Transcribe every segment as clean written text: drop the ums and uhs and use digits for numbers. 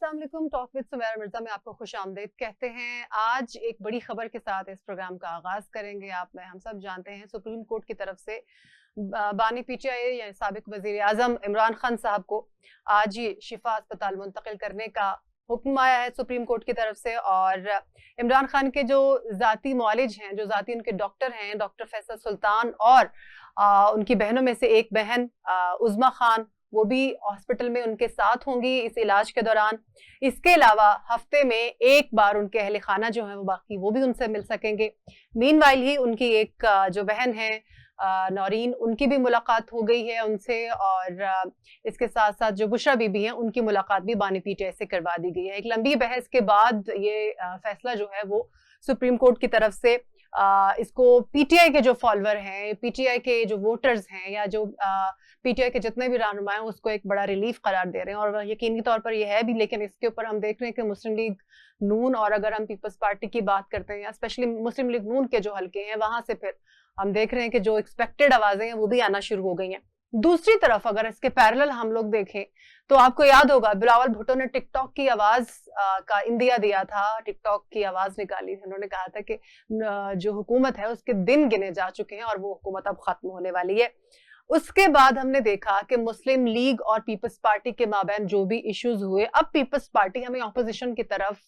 अस्सलाम वालेकुम। Talk with Sumaira Mirza में आपको खुश आमदीद कहते हैं। आज एक बड़ी खबर के साथ इस प्रोग्राम का आगाज करेंगे। हम सब जानते हैं सुप्रीम कोर्ट की तरफ से बानी पीटीआई यानी साबिक वजीर आजम इमरान खान साहब को आज ही शिफा अस्पताल मुंतकिल करने का हुक्म आया है सुप्रीम कोर्ट की तरफ से। और इमरान खान के जो जाती मौलिज हैं, जो जाती उनके डॉक्टर हैं, डॉक्टर फैसल सुल्तान और उनकी बहनों में से एक बहन उज़्मा खान, वो भी हॉस्पिटल में उनके साथ होंगी इस इलाज के दौरान। इसके अलावा हफ्ते में एक बार उनके अहले खाना जो है वो भी उनसे मिल सकेंगे। मीनवाइल ही उनकी एक जो बहन है नौरीन, उनकी भी मुलाकात हो गई है उनसे। और इसके साथ साथ जो बुशरा बीबी हैं, उनकी मुलाकात भी बानी पीटीआई से करवा दी गई है। एक लंबी बहस के बाद ये फैसला जो है वो सुप्रीम कोर्ट की तरफ से इसको पीटीआई के जो फॉलोअर हैं, पीटीआई के जो वोटर्स हैं, या जो पीटीआई के जितने भी रहनुमा हैं, उसको एक बड़ा रिलीफ करार दे रहे हैं। और यकीनी तौर पर यह है भी, लेकिन इसके ऊपर हम देख रहे हैं कि मुस्लिम लीग नून, और अगर हम पीपल्स पार्टी की बात करते हैं, स्पेशली मुस्लिम लीग नून के जो हल्के हैं, वहां से फिर हम देख रहे हैं कि जो एक्सपेक्टेड आवाजें हैं वो भी आना शुरू हो गई हैं। दूसरी तरफ अगर इसके पैरेलल हम लोग देखें तो आपको याद होगा बिलावल भुट्टो ने टिकटॉक की आवाज का इंदिया दिया था, टिकटॉक की आवाज निकाली थी। उन्होंने कहा था कि जो हुकूमत है उसके दिन गिने जा चुके हैं और वो हुकूमत अब खत्म होने वाली है। उसके बाद हमने देखा कि मुस्लिम लीग और पीपल्स पार्टी के माबैन जो भी इश्यूज हुए, अब पीपल्स पार्टी हमें ऑपोजिशन की तरफ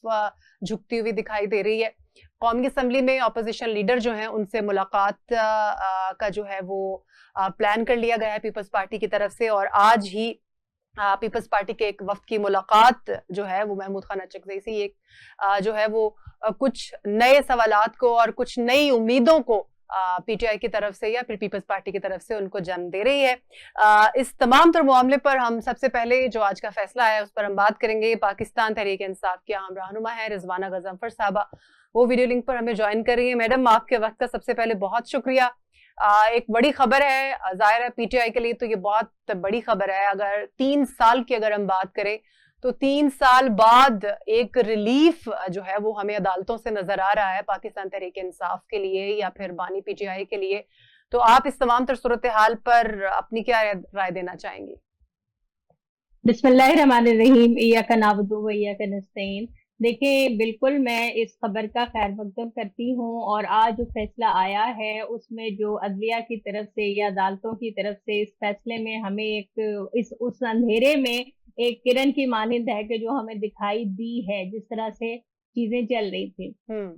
झुकती हुई दिखाई दे रही है। कौमी असेंबली में ऑपोजिशन लीडर जो हैं उनसे मुलाकात का जो है वो प्लान कर लिया गया है पीपल्स पार्टी की तरफ से। और आज ही पीपल्स पार्टी के एक वफ्द की मुलाकात जो है वो महमूद खान अचकज़ई से एक जो है वो कुछ नए सवालात को और कुछ नई उम्मीदों को पीटीआई की तरफ से या फिर पीपल्स पार्टी की तरफ से उनको जन्म दे रही है। इस तमाम तर मामले पर हम सबसे पहले जो आज का फैसला है उस पर हम बात करेंगे। पाकिस्तान तहरीक इंसाफ की अहम रहनुमा है रिजवाना गजनफर साहबा, वो वीडियो लिंक पर हमें ज्वाइन कर रही है। मैडम, आपके वक्त का सबसे पहले बहुत शुक्रिया। एक बड़ी खबर है, जाहिर है पीटीआई के लिए तो ये बहुत बड़ी खबर है। अगर 3 साल की अगर हम बात करें तो 3 साल बाद एक रिलीफ जो है वो हमें अदालतों से नजर आ रहा है पाकिस्तान तहरीक इंसाफ के लिए या फिर बानी पीटीआई के लिए। तो आप इस तमाम तर सूरत हाल पर अपनी क्या राय देना चाहेंगी? बिस्मिल्लाहिर्रहमानिर्रहीम, इय्याका नअबुदु व इय्याका नस्तईन। देखिए, बिल्कुल मैं इस खबर का खैर मकदम करती हूँ। और आज जो फैसला आया है उसमें जो अदलिया की तरफ से या अदालतों की तरफ से इस फैसले में हमें एक इस उस अंधेरे में एक किरण की मानिंद है कि जो हमें दिखाई दी है जिस तरह से चीजें चल रही थी।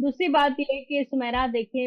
दूसरी बात यह कि सुमेरा देखिए,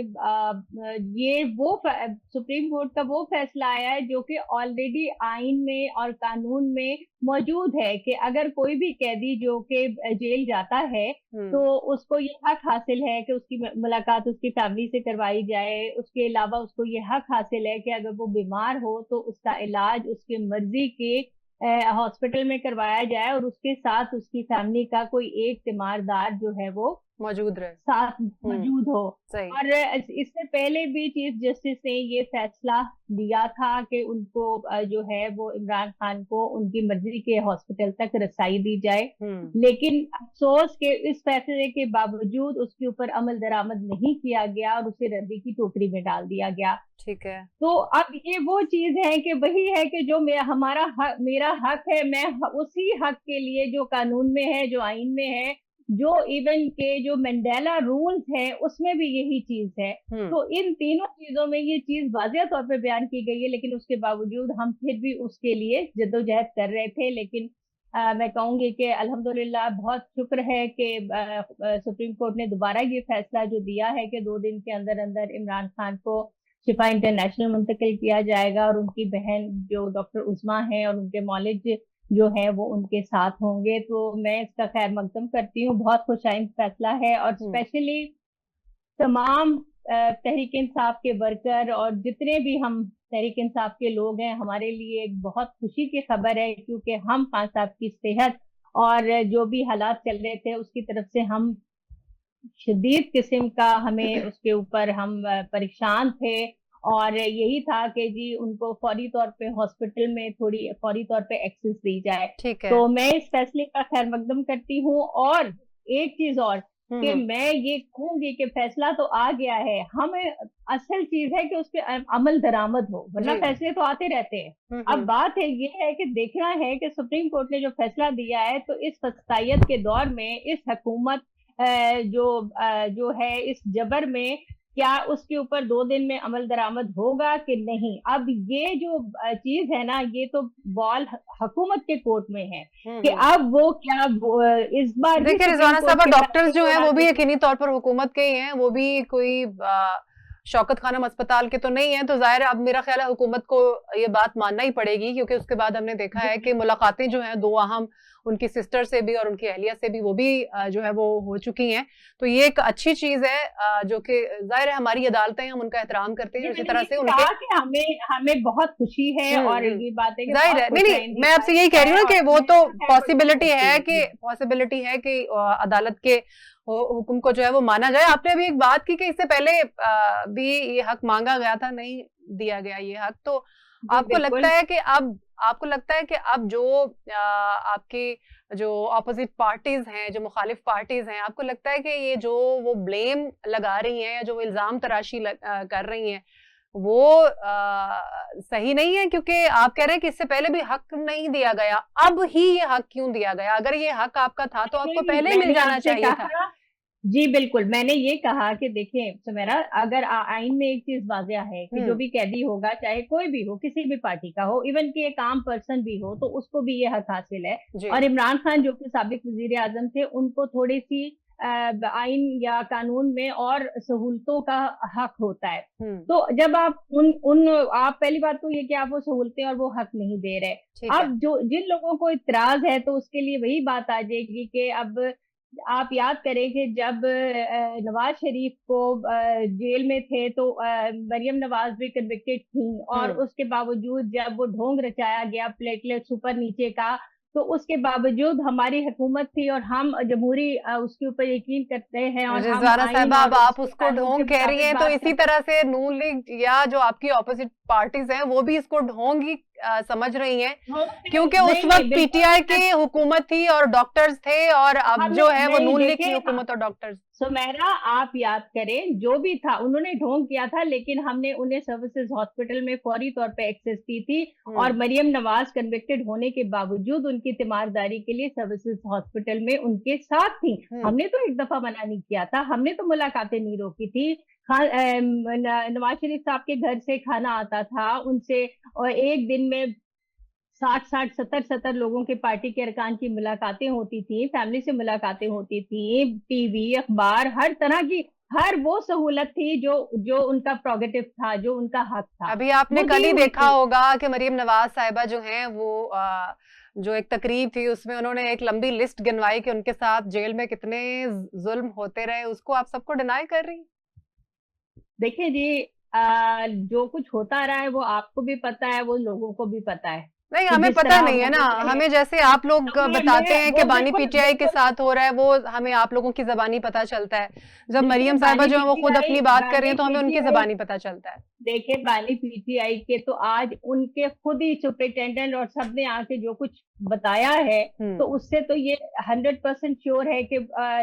ये वो सुप्रीम कोर्ट का वो फैसला आया है जो कि ऑलरेडी आइन में और कानून में मौजूद है कि अगर कोई भी कैदी जो कि जेल जाता है तो उसको ये हक हासिल है कि उसकी मुलाकात उसकी फैमिली से करवाई जाए। उसके अलावा उसको ये हक हासिल है कि अगर वो बीमार हो तो उसका इलाज उसकी मर्जी के हॉस्पिटल में करवाया जाए और उसके साथ उसकी फैमिली का कोई एक तीमारदार जो है वो मौजूद रहे, साथ मौजूद हो। सही। और इससे पहले भी चीफ जस्टिस ने ये फैसला दिया था कि उनको जो है वो इमरान खान को उनकी मर्जी के हॉस्पिटल तक रसाई दी जाए। लेकिन अफसोस के इस फैसले के बावजूद उसके ऊपर अमल दरामद नहीं किया गया और उसे रद्दी की टोकरी में डाल दिया गया। ठीक है। तो अब ये वो चीज है कि वही है कि जो मेरा हक है, मैं उसी हक के लिए जो कानून में है, जो आइन में है, जो इवन के जो मंडेला रूल्स है उसमें भी यही चीज है। तो इन तीनों चीजों में ये चीज वाज़ेह तौर पे बयान की गई है, लेकिन उसके बावजूद हम फिर भी उसके लिए जद्दोजहद कर रहे थे। लेकिन मैं कहूंगी कि अल्हम्दुलिल्लाह बहुत शुक्र है कि सुप्रीम कोर्ट ने दोबारा ये फैसला जो दिया है कि 2 दिन के अंदर अंदर इमरान खान को शिफा इंटरनेशनल मुंतकिल किया जाएगा और उनकी बहन जो डॉक्टर उस्मा है और उनके मौलिज जो है वो उनके साथ होंगे। तो मैं इसका खैर मकदम करती हूँ, बहुत खुशाइंद फैसला है। और स्पेशली तमाम तहरीक इंसाफ के वर्कर और जितने भी हम तहरीक इंसाफ के लोग हैं, हमारे लिए एक बहुत खुशी की खबर है, क्योंकि हम खान साहब की सेहत और जो भी हालात चल रहे थे उसकी तरफ से हम शदीद किस्म का हमें उसके ऊपर हम परेशान थे। और यही था कि जी उनको फौरी तौर पे हॉस्पिटल में थोड़ी फौरी तौर पे एक्सेस दी जाए। ठीक है। तो मैं इस फैसले का खैर मकदम करती हूँ। और एक चीज और कि मैं ये कहूंगी कि फैसला तो आ गया है, हमें असल चीज है कि उस पर अमल दरामद हो, वरना फैसले तो आते रहते हैं। अब बात है ये है कि देखना है कि सुप्रीम कोर्ट ने जो फैसला दिया है, तो इस फस्तायत के दौर में इस हुकूमत जो है इस जबर में क्या उसके ऊपर 2 दिन में अमल दरामद होगा कि नहीं। अब ये जो चीज है ना, ये तो बॉल हुकूमत के कोर्ट में है कि अब वो क्या इस बार देखिए रिजवाना साहब, डॉक्टर्स जो हैं वो भी यकीनी तौर पर हुकूमत के ही हैं, वो भी कोई शौकत खानम अस्पताल के तो नहीं है, तो जाहिर है अब मेरा ख्याल है हुकूमत को ये बात मानना ही पड़ेगी, क्योंकि उसके बाद हमने देखा है कि मुलाकातें जो हैं 2 अहम, उनकी सिस्टर से भी और उनकी अहलिया से भी, वो भी जो है वो हो चुकी हैं। तो ये एक अच्छी चीज है जो कि जाहिर है हमारी अदालतें, हम उनका एहतराम करते हैं, उसी तरह से उनके हमें बहुत खुशी है और ये बात है जाहिर है। नहीं, मैं आपसे यही कह रही हूँ कि वो तो पॉसिबिलिटी है कि अदालत के हुक्म को जो है वो माना जाए। आपने अभी एक बात की कि इससे पहले भी ये हक मांगा गया था, नहीं दिया गया ये हक, तो आपको लगता है कि अब जो आपकी जो ऑपोजिट पार्टीज हैं, जो मुखालिफ पार्टीज हैं, आपको लगता है कि ये जो वो ब्लेम लगा रही हैं या जो इल्जाम तराशी कर रही हैं वो सही नहीं है? क्योंकि आप कह रहे हैं कि इससे पहले भी हक नहीं दिया गया, अब ही ये हक क्यों दिया गया? अगर ये हक आपका था तो आपको पहले ही मिल जाना चाहिए था। जी बिल्कुल, मैंने ये कहा कि देखें सुमेरा, अगर आइन में एक चीज वाज़ेह है कि जो भी कैदी होगा, चाहे कोई भी हो, किसी भी पार्टी का हो, इवन कि एक आम पर्सन भी हो, तो उसको भी ये हक हासिल है। और इमरान खान जो कि साबिक वजीर आजम थे, उनको थोड़ी सी आइन या कानून में और सहूलतों का हक होता है। तो जब आप आप पहली बात तो ये कि आप वो सहूलतें और वो हक नहीं दे रहे। अब जो जिन लोगों को इतराज है, तो उसके लिए वही बात आ जाएगी कि अब आप याद करें कि जब नवाज शरीफ को जेल में थे तो मरियम नवाज भी कन्विक्टेड थी, और उसके बावजूद जब वो ढोंग रचाया गया प्लेटलेट्स ऊपर नीचे का, तो उसके बावजूद हमारी हुकूमत थी और हम जमहूरी उसके ऊपर यकीन करते हैं। और रिजवाना साहिबा, अब आप उसको ढोंग कह रही हैं, तो इसी तरह से नून लीग या जो आपकी ऑपोजिट पार्टीज हैं वो भी इसको ढोंग ही समझ रही हैं, क्योंकि उस वक्त पीटीआई की हुकूमत थी और डॉक्टर्स थे, और अब जो है वो नून लीग की हुकूमत और डॉक्टर्स। सुमेरा, आप याद करें जो भी था, उन्होंने ढोंग किया था, लेकिन हमने उन्हें सर्विसेज हॉस्पिटल में फौरी तौर पे एक्सेस दी थी, और मरियम नवाज कन्विक्टेड होने के बावजूद उनकी तीमारदारी के लिए सर्विसेज हॉस्पिटल में उनके साथ थी। हमने तो एक दफा मना नहीं किया था, हमने तो मुलाकातें नहीं रोकी थी। नवाज शरीफ साहब के घर से खाना आता था उनसे, और एक दिन में 60 70 लोगों के पार्टी के अरकान की मुलाकातें होती थी, फैमिली से मुलाकातें होती थी, टीवी अखबार हर तरह की हर वो सहूलत थी जो उनका प्रोगेटिव था, जो उनका हक था। अभी आपने कल ही देखा होगा कि मरियम नवाज साहिबा जो हैं वो जो एक तकरीब थी उसमें उन्होंने एक लंबी लिस्ट गिनवाई कि उनके साथ जेल में कितने जुल्म होते रहे, उसको आप सबको डिनाई कर रही? देखिए जी, जो कुछ होता रहा है वो आपको भी पता है, वो लोगों को भी पता है। नहीं, हमें पता नहीं है ना, हमें जैसे आप लोग बताते हैं कि बानी पीटीआई के साथ हो रहा है, वो हमें आप लोगों की जबानी पता चलता है। जब मरियम साहिबा जो है वो खुद अपनी बात कर रही है तो हमें उनकी जबानी पता चलता है। देखिए, बानी पीटीआई के तो आज उनके खुद ही सुपरिटेंडेंट और सबने आके जो कुछ बताया है, तो उससे तो ये 100% श्योर है कि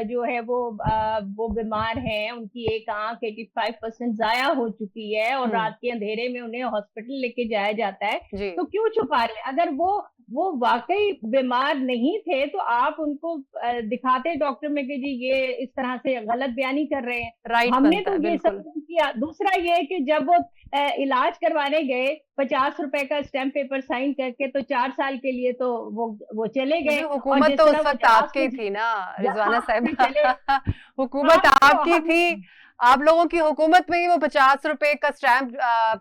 जो है वो बीमार हैं, उनकी एक आंख 85% जाया हो चुकी है, और रात के अंधेरे में उन्हें हॉस्पिटल लेके जाया जाता है। तो क्यों छुपा रहे? अगर वो वाकई बीमार नहीं थे तो आप उनको दिखाते डॉक्टर में कि जी ये इस तरह से गलत बयानी कर रहे हैं। हमने तो ये सब किया। दूसरा ये कि जब वो इलाज करवाने गए, 50 रुपए का स्टैम्प पेपर साइन करके, तो 4 साल के लिए तो वो चले गए। हुकूमत तो उस वक्त आपकी थी ना रिजवाना साहिबा, हुकूमत आपकी थी, आप लोगों की हुकूमत में ही वो 50 रुपए का स्टैम्प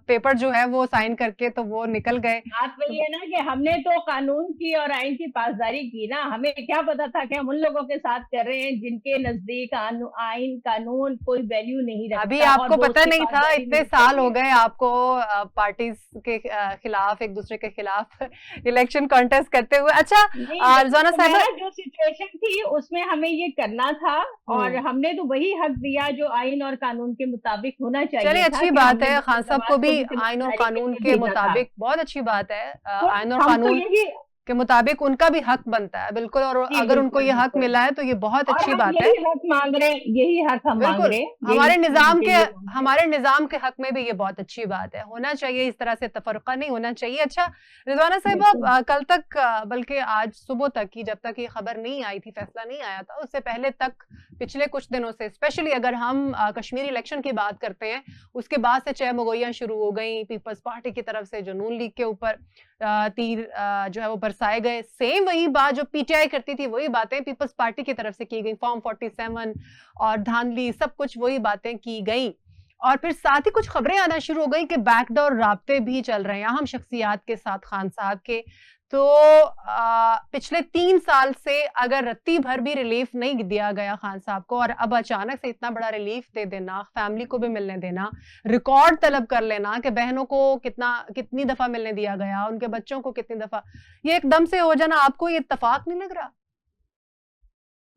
पेपर जो है वो साइन करके तो वो निकल गए। बात वही है ना कि हमने तो कानून की और आइन की पासदारी की ना, हमें क्या पता था कि हम उन लोगों के साथ कर रहे हैं जिनके नजदीक आइन कानून कोई वैल्यू नहीं रखता। अभी आपको पता नहीं था, इतने साल हो गए आपको पार्टीज के खिलाफ, एक दूसरे के खिलाफ इलेक्शन कॉन्टेस्ट करते हुए। अच्छा रिजवाना साहिबा, जो सिचुएशन थी उसमें हमें ये करना था और हमने तो वही हक दिया जो आइन और कानून के मुताबिक होना चाहिए। चलिए, अच्छी बात है, खान साहब को भी आइन और कानून के मुताबिक, बहुत अच्छी बात है। आइन और कानून के मुताबिक उनका भी हक बनता है, बिल्कुल। और अगर उनको ये हक मिला है तो ये बहुत अच्छी बात है। यही हक मांग रहे हैं, यही हक हम मांग रहे हैं। हमारे निजाम के हक में भी ये बहुत अच्छी बात है। होना चाहिए इस तरह से तफरका नहीं होना चाहिए। अच्छा रिजवाना साहिबा, कल तक बल्कि आज सुबह तक की, जब तक ये खबर नहीं आई थी, फैसला नहीं आया था, उससे पहले तक पिछले कुछ दिनों से, स्पेशली अगर हम कश्मीर इलेक्शन की बात करते हैं, उसके बाद से चहमगोइयां शुरू हो गई पीपल्स पार्टी की तरफ से, जो नून लीग के ऊपर तीर जो है वो बरसाए गए। सेम वही बात जो पीटीआई करती थी, वही बातें पीपल्स पार्टी की तरफ से की गई। फॉर्म 47 और धांधली, सब कुछ वही बातें की गई। और फिर साथ ही कुछ खबरें आना शुरू हो गई कि बैकडोर राब्ते भी चल रहे हैं अहम शख्सियात के साथ, खान साहब के। तो पिछले 3 साल से अगर रत्ती भर भी रिलीफ नहीं दिया गया खान साहब को, और अब अचानक से इतना बड़ा रिलीफ दे देना, फैमिली को भी मिलने देना, रिकॉर्ड तलब कर लेना कि बहनों को कितनी दफा मिलने दिया गया, उनके बच्चों को कितनी दफा, ये एकदम से हो जाना, आपको ये इत्तेफाक नहीं लग रहा?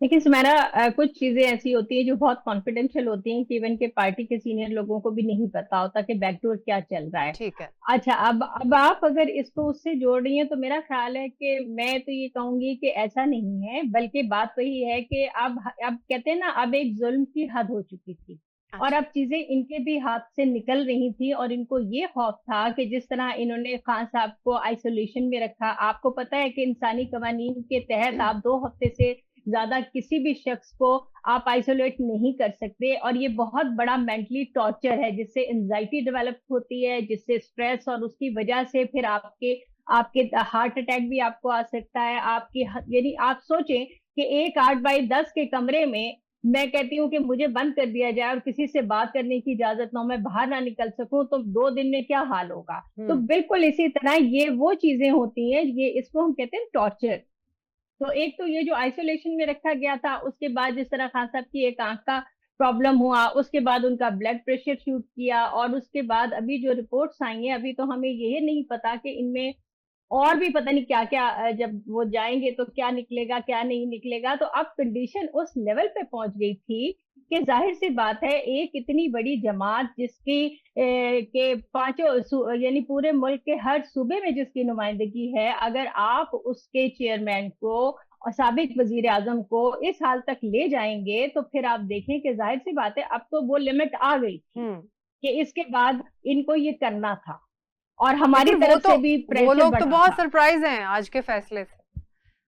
देखिए सुमेरा, कुछ चीजें ऐसी होती है जो बहुत कॉन्फिडेंशियल होती हैं कि इवन के पार्टी के सीनियर लोगों को भी नहीं पता होता कि बैकडोर क्या चल रहा है। ठीक है। अच्छा, अब आप अगर इसको उससे जोड़ रही हैं तो मेरा ख्याल है कि मैं तो ये कहूंगी कि ऐसा नहीं है, बल्कि बात वही है कि अब कहते हैं ना, अब एक जुल्म की हद हो चुकी थी और अब चीजें इनके भी हाथ से निकल रही थी। और इनको ये खौफ था कि जिस तरह इन्होंने खान साहब को आइसोलेशन में रखा, आपको पता है कि इंसानी कवानीन के तहत आप 2 हफ्ते से ज्यादा किसी भी शख्स को आप आइसोलेट नहीं कर सकते, और ये बहुत बड़ा मेंटली टॉर्चर है, जिससे एंजाइटी डेवलप होती है, जिससे स्ट्रेस, और उसकी वजह से फिर आपके आपके हार्ट अटैक भी आपको आ सकता है। आपकी यानी आप सोचें कि एक 8x10 के कमरे में मैं कहती हूँ कि मुझे बंद कर दिया जाए और किसी से बात करने की इजाजत ना हो, मैं बाहर ना निकल सकूं, तो 2 दिन में क्या हाल होगा। तो बिल्कुल इसी तरह ये वो चीजें होती हैं, ये इसको हम कहते हैं टॉर्चर। तो एक तो ये जो आइसोलेशन में रखा गया था, उसके बाद जिस तरह खान साहब की एक आंख का प्रॉब्लम हुआ, उसके बाद उनका ब्लड प्रेशर शूट किया, और उसके बाद अभी जो रिपोर्ट्स आई हैं, अभी तो हमें ये नहीं पता कि इनमें और भी पता नहीं क्या क्या, जब वो जाएंगे तो क्या निकलेगा क्या नहीं निकलेगा। तो अब कंडीशन उस लेवल पे पहुंच गई थी कि जाहिर सी बात है, एक इतनी बड़ी जमात जिसकी के पांचों यानी पूरे मुल्क के हर सूबे में जिसकी नुमाइंदगी है, अगर आप उसके चेयरमैन को और साबिक वजीर आजम को इस हाल तक ले जाएंगे, तो फिर आप देखें कि जाहिर सी बात है, अब तो वो लिमिट आ गई थी कि इसके बाद इनको ये करना था, और हमारी तरफ से भी प्रेशर वो लोग तो बहुत था। सरप्राइज हैं आज के फैसले से,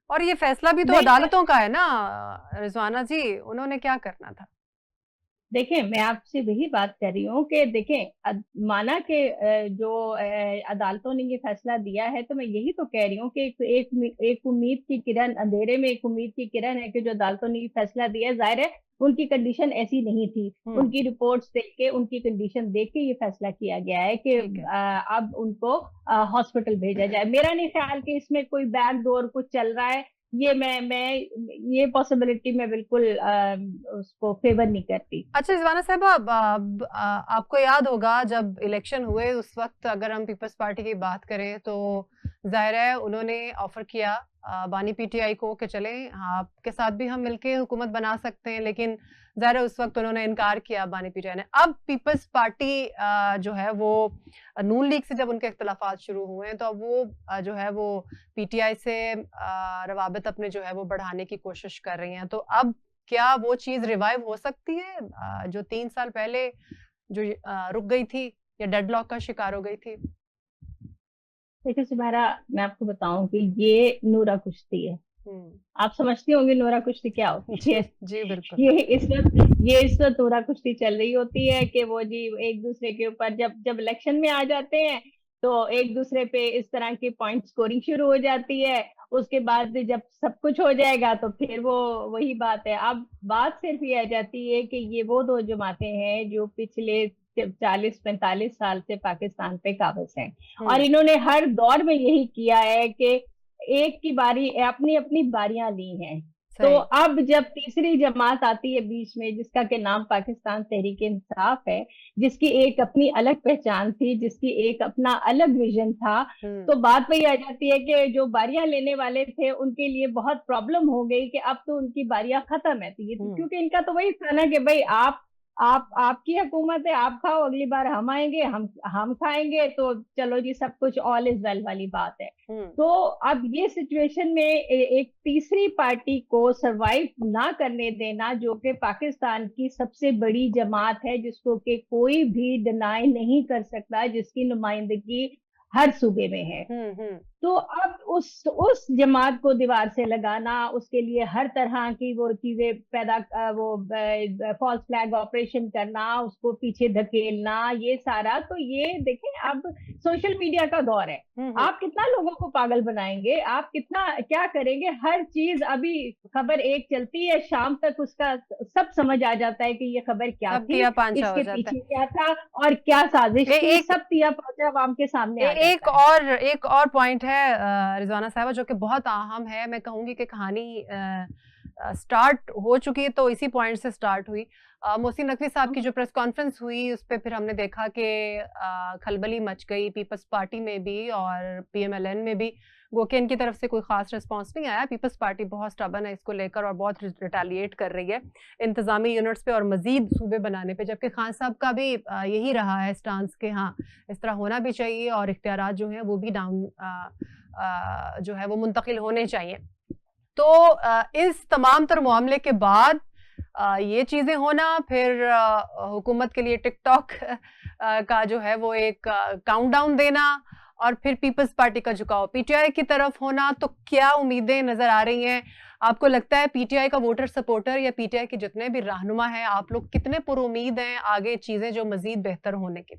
और ये फैसला भी तो अदालतों का है ना रिजवाना जी, उन्होंने क्या करना था? देखें, मैं आपसे वही बात कर रही हूँ कि देखें, माना कि जो अदालतों ने ये फैसला दिया है, तो मैं यही तो कह रही हूँ कि एक उम्मीद की किरण, अंधेरे में एक उम्मीद की किरण है कि जो अदालतों ने ये फैसला दिया है, जाहिर है उनकी कंडीशन ऐसी नहीं थी, उनकी रिपोर्ट्स देख के, उनकी कंडीशन देख के ये फैसला किया गया है कि अब उनको हॉस्पिटल भेजा जाए। मेरा नहीं ख्याल कि इसमें कोई बैक डोर कुछ चल रहा है, ये मैं ये पॉसिबिलिटी में बिल्कुल उसको फेवर नहीं करती। अच्छा रिजवाना साहब, आपको याद होगा जब इलेक्शन हुए उस वक्त, अगर हम पीपल्स पार्टी की बात करें तो जाहिर है उन्होंने ऑफर किया बानी पीटीआई को कि चले आपके साथ भी हम मिलके हुकूमत बना सकते हैं, लेकिन जाहिर है उस वक्त उन्होंने इनकार किया बानी पीटीआई ने। अब पीपल्स पार्टी जो है वो नून लीग से जब उनके इख्तलाफात शुरू हुए हैं, तो अब वो जो है वो पीटीआई से रवाबत अपने जो है वो बढ़ाने की कोशिश कर रही हैं। तो अब क्या वो चीज रिवाइव हो सकती है जो 3 साल पहले जो रुक गई थी या डेडलॉक का शिकार हो गई थी? देखिए सुमेरा, मैं आपको बताऊं कि ये नूरा कुश्ती है। आप समझती होंगी नूरा कुश्ती क्या होती है? जी बिल्कुल। ये इस वक्त नूरा कुश्ती चल रही होती है कि वो जी एक दूसरे के ऊपर जब इलेक्शन में आ जाते हैं, तो एक दूसरे पे इस तरह की पॉइंट स्कोरिंग शुरू हो जाती है। उसके बाद जब सब कुछ हो जाएगा तो फिर वो वही बात है। अब बात सिर्फ ये आ जाती है कि ये वो 2 जमातें हैं जो पिछले 40-45 साल से पाकिस्तान पे काबिज हैं, और इन्होंने हर दौर में यही किया है कि एक की बारी, अपनी अपनी बारियां ली हैं। तो अब जब तीसरी जमात आती है बीच में, जिसका के नाम पाकिस्तान तहरीक इंसाफ है, जिसकी एक अपनी अलग पहचान थी, जिसकी एक अपना अलग विजन था, तो बात वही आ जाती है कि जो बारियां लेने वाले थे उनके लिए बहुत प्रॉब्लम हो गई कि अब तो उनकी बारियां खत्म है। क्योंकि इनका तो वही था ना कि भाई आपकी हुकूमत है, आप खाओ, अगली बार हम आएंगे, हम खाएंगे, तो चलो जी सब कुछ ऑल इज वेल वाली बात है। तो अब ये सिचुएशन में एक तीसरी पार्टी को सरवाइव ना करने देना, जो कि पाकिस्तान की सबसे बड़ी जमात है, जिसको कि कोई भी डिनाई नहीं कर सकता, जिसकी नुमाइंदगी हर सूबे में है। तो अब उस जमात को दीवार से लगाना, उसके लिए हर तरह की वो चीजें वो फॉल्स फ्लैग ऑपरेशन करना, उसको पीछे धकेलना, ये सारा, तो ये देखें अब सोशल मीडिया का दौर है। आप कितना लोगों को पागल बनाएंगे, आप कितना क्या करेंगे, हर चीज अभी खबर एक चलती है, शाम तक उसका सब समझ आ जाता है कि ये खबर क्या थी, इसके पीछे क्या था और क्या साजिश थी, सब तिया पांचा आवाम के सामने आ जाता है। एक और पॉइंट है रिजवाना साहबा, जो कि बहुत अहम है। मैं कहूंगी कि कहानी स्टार्ट हो चुकी है तो इसी पॉइंट से स्टार्ट हुई। मोहसिन नकवी साहब की जो प्रेस कॉन्फ्रेंस हुई, उस पर फिर हमने देखा कि खलबली मच गई पीपल्स पार्टी में भी और पीएमएलएन में भी। वो कि इनकी तरफ से कोई खास रिस्पांस नहीं आया। पीपल्स पार्टी बहुत स्टबन है इसको लेकर और बहुत रिटेलिएट कर रही है इंतजामी यूनिट्स पे और मजीद सूबे बनाने पे, जबकि खान साहब का भी यही रहा है स्टांस के हाँ इस तरह होना भी चाहिए और इख्तियारात जो हैं वो भी डाउन जो है वो मुंतकिल होने चाहिए। तो इस तमाम तर मामले के बाद ये चीजें होना, फिर हुकूमत के लिए टिकटॉक का जो है वो एक काउंटडाउन देना और फिर पीपल्स पार्टी का झुकाव पीटीआई की तरफ होना, तो क्या उम्मीदें नजर आ रही हैं? आपको लगता है पीटीआई का वोटर सपोर्टर या पीटीआई के जितने भी रहनुमा हैं, आप लोग कितने पुरुमीद हैं आगे चीजें जो मजीद बेहतर होने की?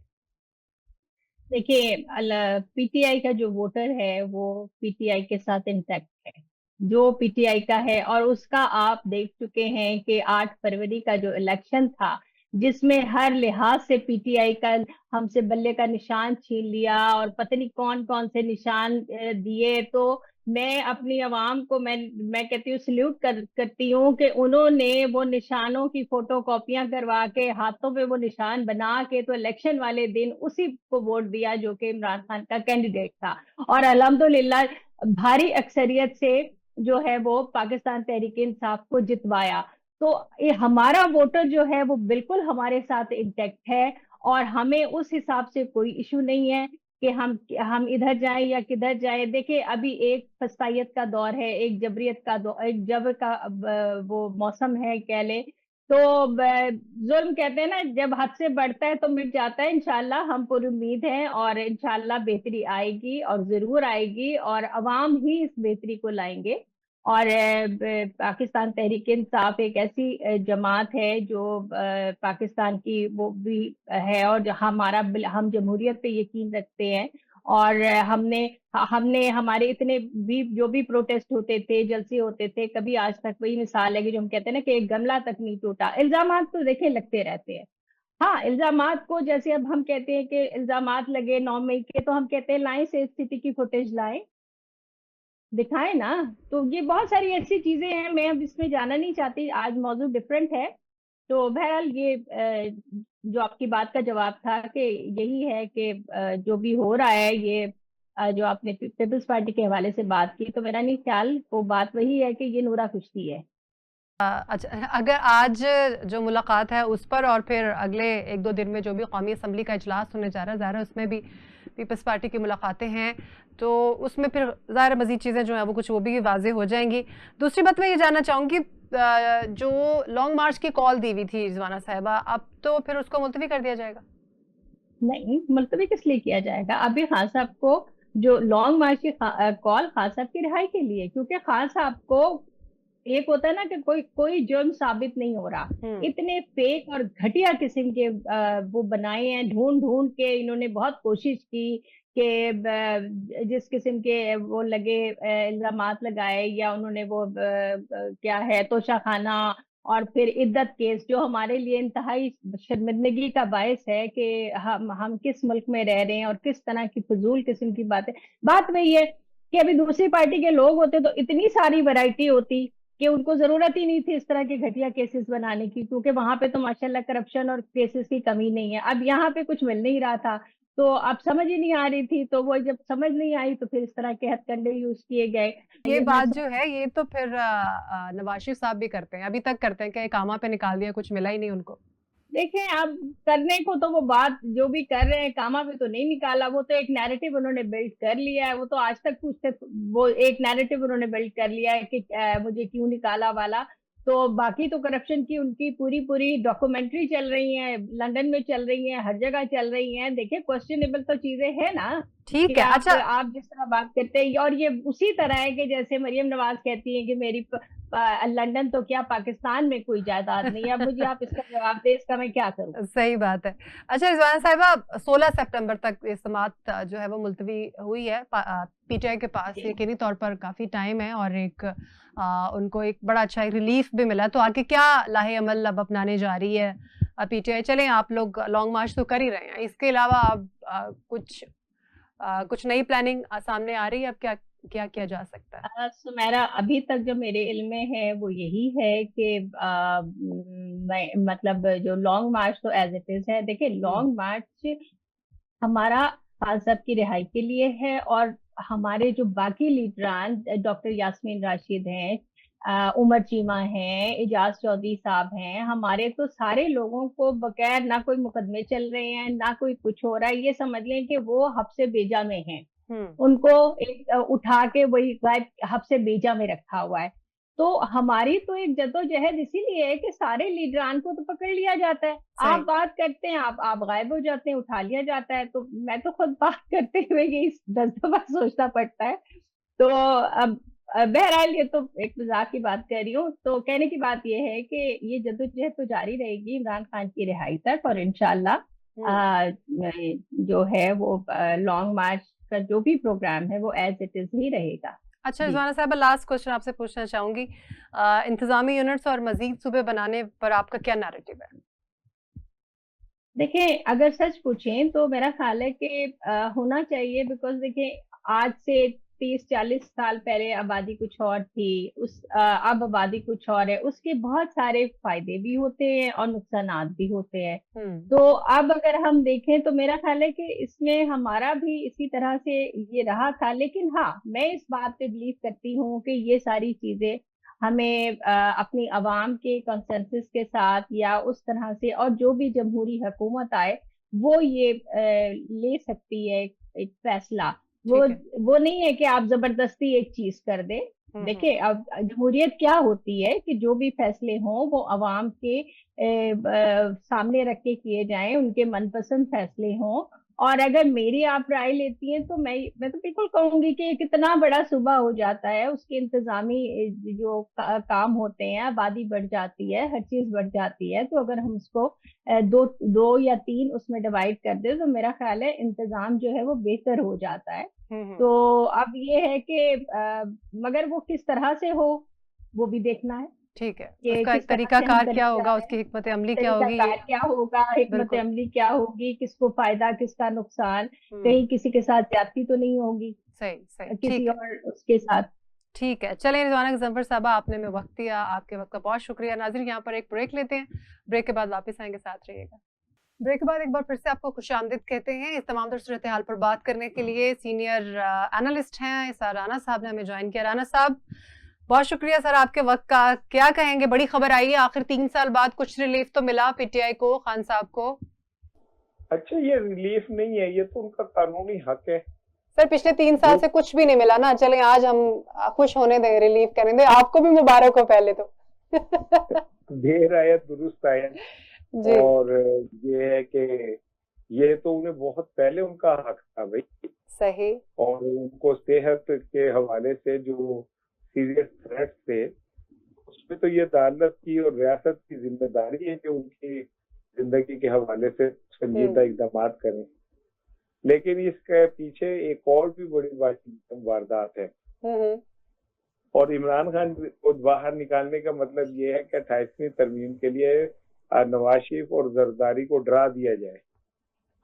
देखिए, पीटीआई का जो वोटर है वो पीटीआई के साथ इंटैक्ट है, जो पीटीआई का है। और उसका आप देख चुके हैं कि 8 फरवरी का जो इलेक्शन था, जिसमें हर लिहाज से पीटीआई का हमसे बल्ले का निशान छीन लिया और पता नहीं कौन कौन से निशान दिए। तो मैं अपनी आवाम को मैं कहती हूँ, सल्यूट करती हूँ कि उन्होंने वो निशानों की फोटो कॉपियां करवा के हाथों पे वो निशान बना के तो इलेक्शन वाले दिन उसी को वोट दिया जो कि इमरान खान का कैंडिडेट था। और अल्हम्दुलिल्लाह भारी अक्सरियत से जो है वो पाकिस्तान तहरीक इंसाफ को जितवाया। तो ये हमारा वोटर जो है वो बिल्कुल हमारे साथ इंटैक्ट है और हमें उस हिसाब से कोई इशू नहीं है कि हम इधर जाएं या किधर जाएं। देखिए, अभी एक फसाइयत का दौर है, एक जबरियत का दौर, एक जबर का वो मौसम है कह ले। तो जुल्म कहते हैं ना, जब हद से बढ़ता है तो मिट जाता है। इंशाल्लाह हम पूरी उम्मीद हैं और इंशाल्लाह बेहतरी आएगी और जरूर आएगी और अवाम ही इस बेहतरी को लाएंगे। और पाकिस्तान तहरीक इंसाफ एक ऐसी जमात है जो पाकिस्तान की वो भी है और जो हम जमहूरियत पे यकीन रखते हैं। और हमने हमने हमारे इतने भी जो भी प्रोटेस्ट होते थे, जलसे होते थे, कभी आज तक वही मिसाल है कि जो हम कहते हैं ना कि एक गमला तक नहीं टूटा। इल्जामात तो देखे लगते रहते हैं। हाँ, इल्जामात को जैसे अब हम कहते हैं कि इल्जामात लगे 9 मई के, तो हम कहते हैं लाएं सेफ सिटी की फुटेज लाएं, दिखाए ना। तो ये बहुत सारी ऐसी चीजें हैं, मैं अब इसमें जाना नहीं चाहती, आज मौजू डिफरेंट है। तो बहरहाल ये जो आपकी बात का जवाब था कि यही है कि जो भी हो रहा है ये जो आपने पीपल्स पार्टी के हवाले से बात की, तो मेरा नहीं ख्याल वो बात वही है कि ये नूरा कुश्ती है। अच्छा, अगर आज जो मुलाकात है उस पर और फिर अगले 1-2 दिन में जो भी कौमी असम्बली का इजलास होने जा रहा है, ज़ाहिर है उसमें भी पीपल्स पार्टी की मुलाकातें हैं, तो उसमें फिर ज़ाहिर मज़ीद चीज़ें जो हैं वो कुछ वो भी वाज़ेह हो जाएंगी। दूसरी बात मैं ये जानना चाहूँगी, जो लॉन्ग मार्च की कॉल दी हुई थी रिजवाना साहिबा, अब तो फिर उसको मुलतवी कर दिया जाएगा? नहीं, मुलतवी किस लिए किया जाएगा? अभी खान साहब को जो लॉन्ग मार्च की कॉल खान साहब की रिहाई के लिए, क्योंकि खान साहब को एक होता है ना कि कोई कोई जुर्म साबित नहीं हो रहा। इतने फेक और घटिया किस्म के वो बनाए हैं, ढूंढ ढूंढ के इन्होंने बहुत कोशिश की कि जिस किस्म के वो लगे इल्जामात लगाए, या उन्होंने वो क्या है तोशाखाना और फिर इद्दत केस, जो हमारे लिए इंतहाई शर्मिंदगी का बायस है कि हम किस मुल्क में रह रहे हैं और किस तरह की फजूल किस्म की बातें। बात वही है कि अभी दूसरी पार्टी के लोग होते तो इतनी सारी वैरायटी होती कि उनको जरूरत ही नहीं थी इस तरह के घटिया केसेस बनाने की, क्योंकि वहां पे तो माशाल्लाह करप्शन और केसेस की कमी नहीं है। अब यहाँ पे कुछ मिल नहीं रहा था, तो अब समझ ही नहीं आ रही थी, तो वो जब समझ नहीं आई तो फिर इस तरह के हथकंडे यूज किए गए। ये बात जो है ये तो फिर नवाज शरीफ साहब भी करते हैं, अभी तक करते हैं कि कामा पे निकाल दिया, कुछ मिला ही नहीं उनको। देखें, अब करने को तो वो बात जो भी कर रहे हैं, कामा पे तो नहीं निकाला, वो तो एक नैरेटिव उन्होंने बिल्ड कर लिया है। वो तो आज तक पूछते, वो एक नैरेटिव उन्होंने बिल्ड कर लिया है कि मुझे क्यों निकाला वाला। तो बाकी तो करप्शन की उनकी पूरी पूरी डॉक्यूमेंट्री चल रही है, लंदन में चल रही है, हर जगह चल रही है। देखिए, क्वेश्चनेबल तो चीजें है ना, कि ठीक है। अच्छा, आप जिस तरह बात करते हैं, और ये उसी तरह है कि जैसे मरियम नवाज कहती है कि मेरी लंदन तो क्या, पाकिस्तान में कोई जायदाद नहीं है। अब मुझे आप इसका जवाब दे, इसका मैं क्या करूं? सही बात है। अच्छा रिजवाना साहिबा, 16 सितंबर तक ये समात जो है वो मुलतवी हुई है पीटीआई के पास। जी। यकीनी तौर पर काफी टाइम है और एक उनको एक बड़ा अच्छा रिलीफ भी मिला। तो आगे क्या लाहे अमल अब अपनाने जा रही है पीटीआई? चलें, आप लोग लॉन्ग मार्च तो कर ही रहे हैं, इसके अलावा अब कुछ नई प्लानिंग सामने आ रही है? अब क्या क्या किया जा सकता है? सुमेरा, अभी तक जो मेरे इल्म में है वो यही है कि मैं मतलब जो लॉन्ग मार्च तो एज इट इज है। देखिए, लॉन्ग मार्च हमारा खान साहब की रिहाई के लिए है, और हमारे जो बाकी लीडरान, डॉक्टर यास्मीन राशिद हैं, उमर चीमा हैं, इजाज चौधरी साहब हैं, हमारे तो सारे लोगों को बगैर, ना कोई मुकदमे चल रहे हैं, ना कोई कुछ हो रहा है, ये समझ लें कि वो हब्से बेजा में हैं। हम्म। उनको एक उठा के वही गायब हब्से बेजा में रखा हुआ है। तो हमारी तो एक जद्दोजहद इसीलिए है कि सारे लीडरान को तो पकड़ लिया जाता है। आप सही। बात करते हैं, आप गायब हो जाते हैं, उठा लिया जाता है। तो मैं तो खुद बात करते हुए ये 10 दफा सोचना पड़ता है। तो अब बहरहाल, ये तो एक मजाक की बात कर रही हूँ। तो कहने की बात ये है कि ये जद्दोजहद तो जारी रहेगी इमरान खान की रिहाई तक, और इंशाल्लाह हम्म। जो है वो लॉन्ग मार्च का जो भी प्रोग्राम है वो एज इट इज ही रहेगा। अच्छा जी। रिजवाना साहब, लास्ट क्वेश्चन आपसे पूछना चाहूंगी। इंतजामी यूनिट्स और मजीद सूबे बनाने पर आपका क्या नैरेटिव है? देखिए, अगर सच पूछें तो मेरा ख्याल है कि होना चाहिए। बिकॉज देखिए, आज से 30-40 साल पहले आबादी कुछ और थी, अब आबादी कुछ और है। उसके बहुत सारे फायदे भी होते हैं और नुकसानात भी होते हैं। हम्म। तो अब अगर हम देखें तो मेरा ख्याल है कि इसमें हमारा भी इसी तरह से ये रहा था। लेकिन हाँ, मैं इस बात पे बिलीव करती हूँ कि ये सारी चीजें हमें अपनी आवाम के कंसेंसस के साथ, या उस तरह से, और जो भी जमहूरी हुकूमत आए वो ये ले सकती है एक फैसला। वो ठीक है। वो नहीं है कि आप जबरदस्ती एक चीज कर दें। हम्म। देखिए, अब जमहूरियत क्या होती है कि जो भी फैसले हों वो अवाम के सामने रख के किए जाएं, उनके मनपसंद फैसले हों। और अगर मेरी आप राय लेती हैं तो मैं तो बिल्कुल कहूंगी कि कितना बड़ा सूबा हो जाता है, उसके इंतजामी जो काम होते हैं, आबादी बढ़ जाती है, हर चीज बढ़ जाती है। तो अगर हम उसको दो दो या तीन उसमें डिवाइड कर दे तो मेरा ख्याल है इंतजाम जो है वो बेहतर हो जाता है। हम्म। तो अब ये है कि मगर वो किस तरह से हो, वो भी देखना है ठीक है, कि उसका एक किस तरह तरीका से हम कार क्या करने जा होगा, रहे उसकी हैं। हिकमत अमली क्या तरीका होगी, ये कार क्या होगा, हिकमत बिल्कुल। अमली क्या होगी, किसको फायदा, किसका नुकसान, हम्म। कहीं किसी के साथ ज्यादती तो नहीं होगी सही सही। किसी ठीक है। और उसके साथ। ठीक है, चलिए रिजवाना जफर साहबा, आपने में वक्त दिया, आपके वक्त का बहुत शुक्रिया। नाज़रीन, यहाँ पर एक ब्रेक लेते हैं, ब्रेक के बाद वापस आएंगे, साथ रहिएगा। ब्रेक के बाद एक बार फिर से आपको खुशामदीद कहते हैं। इस तमाम तर सूरत हाल पर बात करने के लिए सीनियर एनालिस्ट हैं सर राना साहब ने हमें ज्वाइन किया। राना साहब, बहुत शुक्रिया सर आपके वक्त का। क्या कहेंगे, बड़ी खबर आई है, आखिर 3 साल बाद कुछ रिलीफ तो मिला पीटीआई को, खान साहब को। अच्छा, ये रिलीफ नहीं है, ये तो उनका कानूनी हक है। सर पिछले 3 साल जो से कुछ भी नहीं मिला ना। चलें आज हम खुश होने दें, रिलीफ करें दें, आपको भी मुबारक हो पहले तो। देर आया दुरुस्त आया। जी। और ये है कि ये तो उन्हें बहुत पहले उनका हक था भाई। सही। और उनको सेहत के हवाले से जो सीरियस थ्रेट थे, उसमें तो ये अदालत की और रियासत की जिम्मेदारी है कि उनकी जिंदगी के हवाले से संजीदा इकदाम करें। लेकिन इसके पीछे एक और भी बड़ी वारदात है। और इमरान खान को बाहर निकालने का मतलब ये है कि 28वीं तरमीम के लिए नवाज शरीफ और जरदारी को डरा दिया जाए।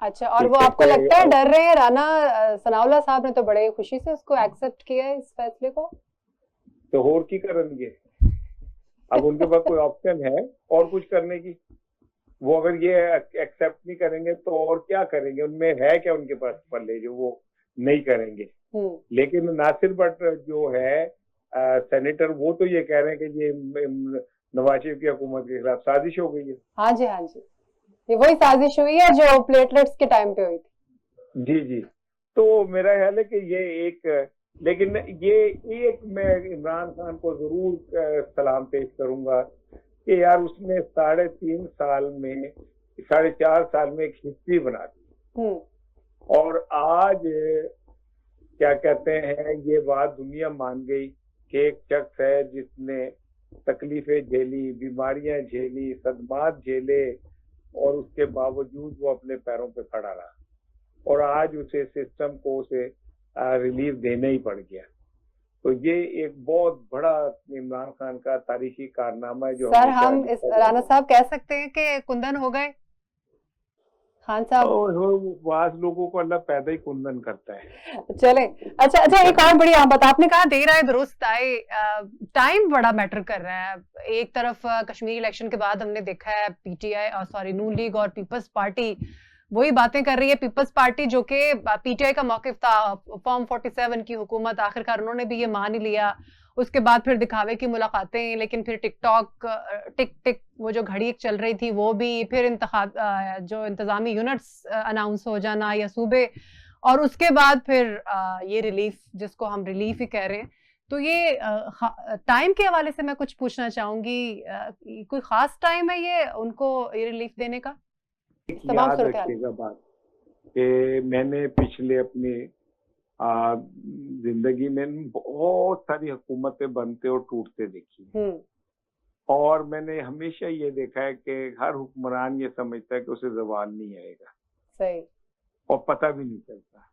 अच्छा, और वो आपको लगता है डर रहे हैं? राना सनाउल्लाह साहब ने तो बड़े खुशी से उसको एक्सेप्ट किया है, इस फैसले को। तो और की करेंगे, अब उनके पास कोई ऑप्शन है और कुछ करने की? वो अगर ये एक्सेप्ट नहीं करेंगे तो और क्या करेंगे? उनमें है क्या उनके पास पल्ले जो वो नहीं करेंगे? लेकिन नासिर भट्ट जो है सेनेटर, वो तो ये कह रहे हैं कि ये नवाज शरीफ की हुकूमत के खिलाफ साजिश हो गई है। हाँ जी, हाँ जी। ये वही साजिश हुई है जो प्लेटलेट्स के टाइम पे हुई थी। जी जी। तो मेरा ख्याल है कि ये एक, लेकिन ये एक मैं इमरान खान को जरूर सलाम पेश करूंगा कि यार उसने 3.5 साल में 4.5 साल में एक हिस्ट्री बना दी। और आज क्या कहते हैं, ये बात दुनिया मान गई कि एक शख्स है जिसने तकलीफें झेली, बीमारियां झेली, सदमात झेले, और उसके बावजूद वो अपने पैरों पे खड़ा रहा, और आज उसे सिस्टम को उसे रिलीफ देना ही पड़ गया। तो ये एक बहुत बड़ा इमरान खान का तारीखी कारनामा है जो सर हम इस राणा साहब कह सकते हैं कि कुंदन हो गए खान साहब। वास लोगों को अल्लाह पैदा ही कुंदन करता है। चले अच्छा अच्छा, एक और बड़ी अहम बात आपने कहा, दे रहा है दुरुस्त आए, टाइम बड़ा मैटर कर रहा है। एक तरफ कश्मीर इलेक्शन के बाद हमने देखा है पीटीआई सॉरी नून लीग और पीपल्स पार्टी वही बातें कर रही है। पीपल्स पार्टी जो कि पीटीआई का मौकिफ था, फॉर्म 47 की हुकूमत, आखिरकार उन्होंने भी ये मान ही लिया। उसके बाद फिर दिखावे की मुलाकातें, लेकिन फिर टिकटॉक टिक टिक वो जो घड़ी चल रही थी वो भी, फिर जो इंतजामी यूनिट्स अनाउंस हो जाना या सूबे, और उसके बाद फिर ये रिलीफ जिसको हम रिलीफ ही कह रहे हैं। तो ये टाइम के हवाले से मैं कुछ पूछना चाहूंगी, कोई खास टाइम है ये उनको ये रिलीफ देने का? याद रखिएगा बात कि मैंने पिछले अपनी जिंदगी में बहुत सारी हुकूमतें बनते और टूटते देखी, और मैंने हमेशा ये देखा है कि हर हुक्मरान ये समझता है कि उसे ज़वाल नहीं आएगा। सही। और पता भी नहीं चलता।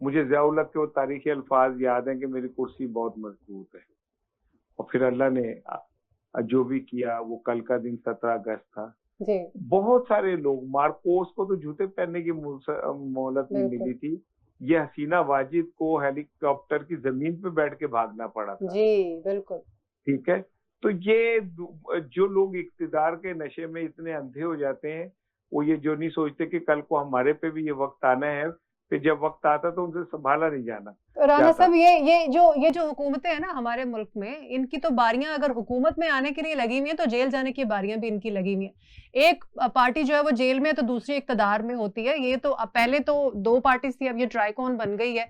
मुझे ज़िया-उल-हक के वो तारीखी अल्फाज याद हैं कि मेरी कुर्सी बहुत मजबूत है, और फिर अल्लाह ने जो भी किया, वो कल का दिन 17 अगस्त था जी। बहुत सारे लोग, मार्कोस को तो जूते पहनने की मोहलत नहीं मिली थी, ये हसीना वाजिद को हेलीकॉप्टर की जमीन पे बैठ के भागना पड़ा था। जी बिल्कुल। ठीक है, तो ये जो लोग इक्तिदार के नशे में इतने अंधे हो जाते हैं, वो ये जो नहीं सोचते कि कल को हमारे पे भी ये वक्त आना है, फिर जब वक्त आता तो उनसे संभाला नहीं जाना। तो राणा साहब ये जो हुकूमतें हैं ना हमारे मुल्क में, इनकी तो बारियां अगर हुकूमत में आने के लिए लगी हुई हैं तो जेल जाने की बारियां भी इनकी लगी हुई हैं। एक पार्टी जो है वो जेल में तो दूसरी इक्तदार में होती है। ये तो पहले तो 2 पार्टी थी, अब ये ट्राइकॉन बन गई है।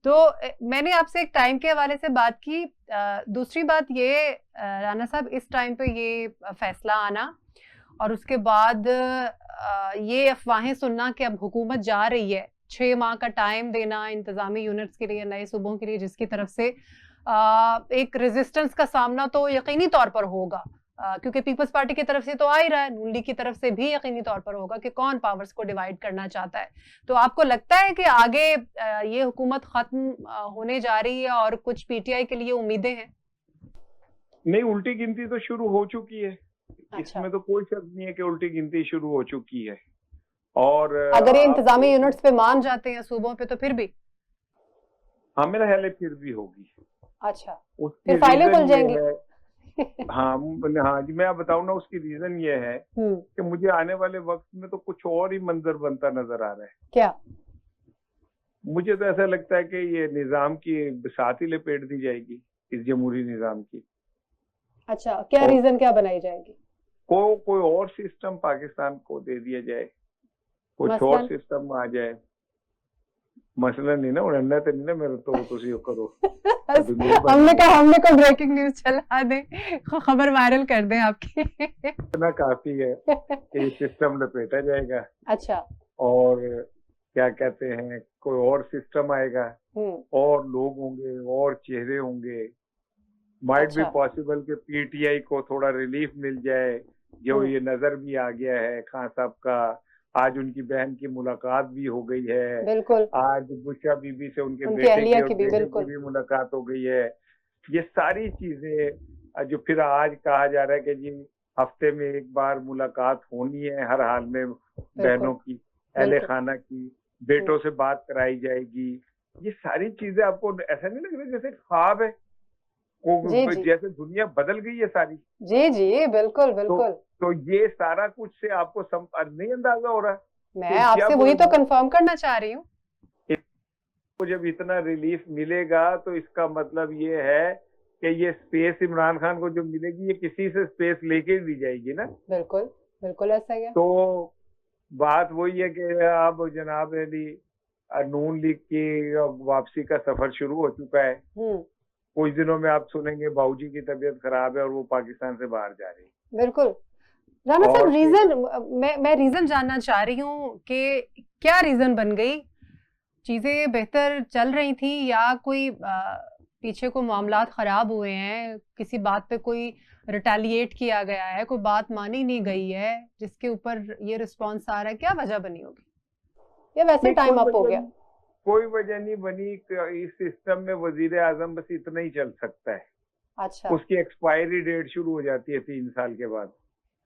तो मैंने आपसे एक टाइम के हवाले से बात की। दूसरी बात ये राणा साहब, इस टाइम पे ये फैसला आना और उसके बाद ये अफवाहें सुनना कि अब हुकूमत जा रही है, 6 माह का टाइम देना इंतजामी यूनिट्स के लिए, नए सूबों के लिए, जिसकी तरफ से एक रेजिस्टेंस का सामना तो यकीनी तौर पर होगा, क्योंकि पीपल्स पार्टी की तरफ से तो आ ही रहा है, नून लीग की तरफ से भी यकीनी तौर पर होगा कि कौन पावर्स को डिवाइड करना चाहता है। तो आपको लगता है कि आगे ये हुकूमत खत्म होने जा रही है और कुछ पीटीआई के लिए उम्मीदें हैं? नहीं, उल्टी गिनती तो शुरू हो चुकी है। अच्छा। इसमें तो कोई शक नहीं है कि उल्टी गिनती शुरू हो चुकी है। और अगर ये इंतजामी यूनिट्स पे मान जाते हैं सूबों पे तो फिर भी? हाँ, मेरा ख्याल है फिर भी होगी। अच्छा, फिर फाइलें खुल जाएंगी। हाँ जी, मैं बताऊँ ना, उसकी रीजन ये है कि मुझे आने वाले वक्त में तो कुछ और ही मंजर बनता नजर आ रहा है। क्या? मुझे तो ऐसा लगता है कि ये निजाम की बिसात ही लपेट दी जाएगी, इस जमहूरी निजाम की। अच्छा, क्या रीजन क्या बनाई जाएगी? कोई और सिस्टम पाकिस्तान को दे दिया जाए, कुछ और सिस्टम आ जाए। मसला नहीं ना, उड़ना तो नहीं ना मेरे तो करो। हमने कहा ब्रेकिंग न्यूज चला दे, खबर वायरल कर दें आपकी। इतना काफी है कि सिस्टम लपेटा जाएगा। अच्छा। और क्या कहते हैं, कोई और सिस्टम आएगा, और लोग होंगे, और चेहरे होंगे। माइट बी पॉसिबल कि पीटीआई को थोड़ा रिलीफ मिल जाए, जो ये नजर भी आ गया है खान साहब का। आज उनकी बहन की मुलाकात भी हो गई है। बिल्कुल। आज बुशरा बीबी से उनके बेटे की भी मुलाकात हो गई है। ये सारी चीजें जो फिर आज कहा जा रहा है कि जी हफ्ते में एक बार मुलाकात होनी है हर हाल में, बहनों की, अहले खाना की, बेटों से बात कराई जाएगी। ये सारी चीजें आपको ऐसा नहीं लग रहा जैसे ख्वाब है? जी। जैसे दुनिया बदल गई है सारी। जी जी बिल्कुल बिल्कुल। तो ये सारा कुछ से आपको नहीं अंदाजा हो रहा? मैं आपसे वही तो कंफर्म करना चाह रही हूँ। जब इतना रिलीफ मिलेगा तो इसका मतलब ये है कि ये स्पेस इमरान खान को जो मिलेगी, ये किसी से स्पेस लेके दी जाएगी ना। बिल्कुल बिल्कुल ऐसा ही है। तो बात वही है कि अब जनाब अली नून लीग की वापसी का सफर शुरू हो चुका है। कुछ दिनों में आप सुनेंगे बाबूजी की तबीयत खराब है और वो पाकिस्तान से बाहर जा रही है। बिल्कुल राना साहब, और रीजन मैं रीजन जानना चाह रही हूँ कि क्या रीजन बन गई? चीजें बेहतर चल रही थी या कोई पीछे को मामलात खराब हुए हैं, किसी बात पे कोई रिटेलिएट किया गया है, कोई बात मानी नहीं गई है जिसके ऊपर ये रिस्पॉन्स आ रहा है? क्या वजह बनी होगी या वैसे टाइम अप हो गया? कोई वजह नहीं बनी। इस सिस्टम में वजीर आजम बस इतना ही चल सकता है। अच्छा, उसकी एक्सपायरी डेट शुरू हो जाती है 3 साल के बाद,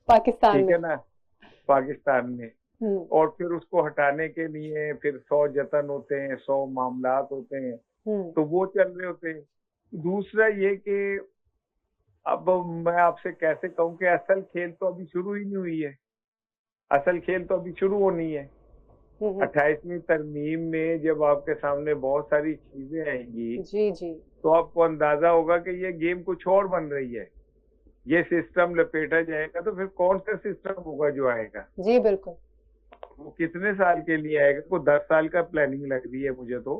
पाकिस्तान ठीक में? है ना, पाकिस्तान में। और फिर उसको हटाने के लिए फिर 100 जतन होते हैं, 100 मामलात होते हैं, तो वो चल रहे होते हैं। दूसरा ये कि अब मैं आपसे कैसे कहूँ कि असल खेल तो अभी शुरू ही नहीं हुई है। असल खेल तो अभी शुरू होनी है। 28वीं तरमीम में जब आपके सामने बहुत सारी चीजें आएंगी जी जी, तो आपको अंदाजा होगा कि ये गेम कुछ और बन रही है। ये सिस्टम लपेटा जाएगा तो फिर कौन सा सिस्टम होगा जो आएगा? जी बिल्कुल। वो कितने साल के लिए आएगा? को 10 साल का प्लानिंग लग रही है मुझे तो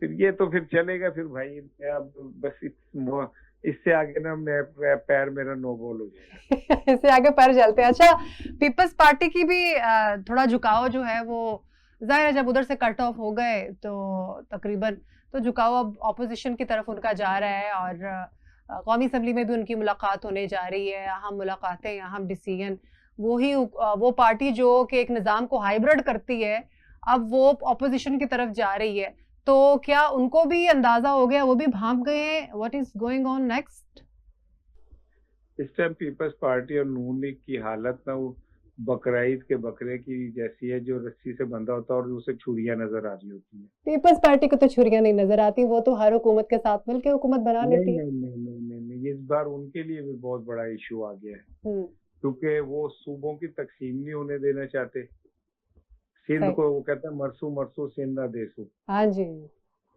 फिर ये तो फिर चलेगा फिर भाई। अब बस इससे आगे ना मैं पैर मेरा नो बॉल हो जाएगा। इससे आगे पैर चलते हैं। अच्छा, पीपल्स पार्टी की भी थोड़ा झुकाव जो है वो जाहिर है, जब उधर से कट ऑफ हो गए तो तकरीबन तो झुकाव अब ऑपोजिशन की तरफ उनका जा रहा है और कौमी असम्बली में भी उनकी मुलाकात होने जा रही है। अहम मुलाकातें, अहम डिसीजन, वो पार्टी जो कि एक निज़ाम को हाइब्रिड करती है अब वो ऑपोजिशन की तरफ जा रही है। तो क्या उनको भी अंदाजा हो गया, वो भी भांप गए हैं what is going on next? इस टाइम पीपल्स पार्टी और नून लीग की हालत ना वो बकरीद के बकरे की जैसी है जो रस्सी से बंधा होता है और उसे छुरियां नजर आ रही होती है। पीपल्स पार्टी को तो छुरियां नहीं नजर आती, वो तो हर हुकूमत के साथ मिलकर हुकूमत बना लेती है। नहीं, इस बार उनके लिए भी बहुत बड़ा इशू आ गया है क्योंकि वो सूबों की तकसीम नहीं होने देना चाहते। सिंध को वो कहते हैं मरसू मरसू सिंध ना देसू। हाँ जी।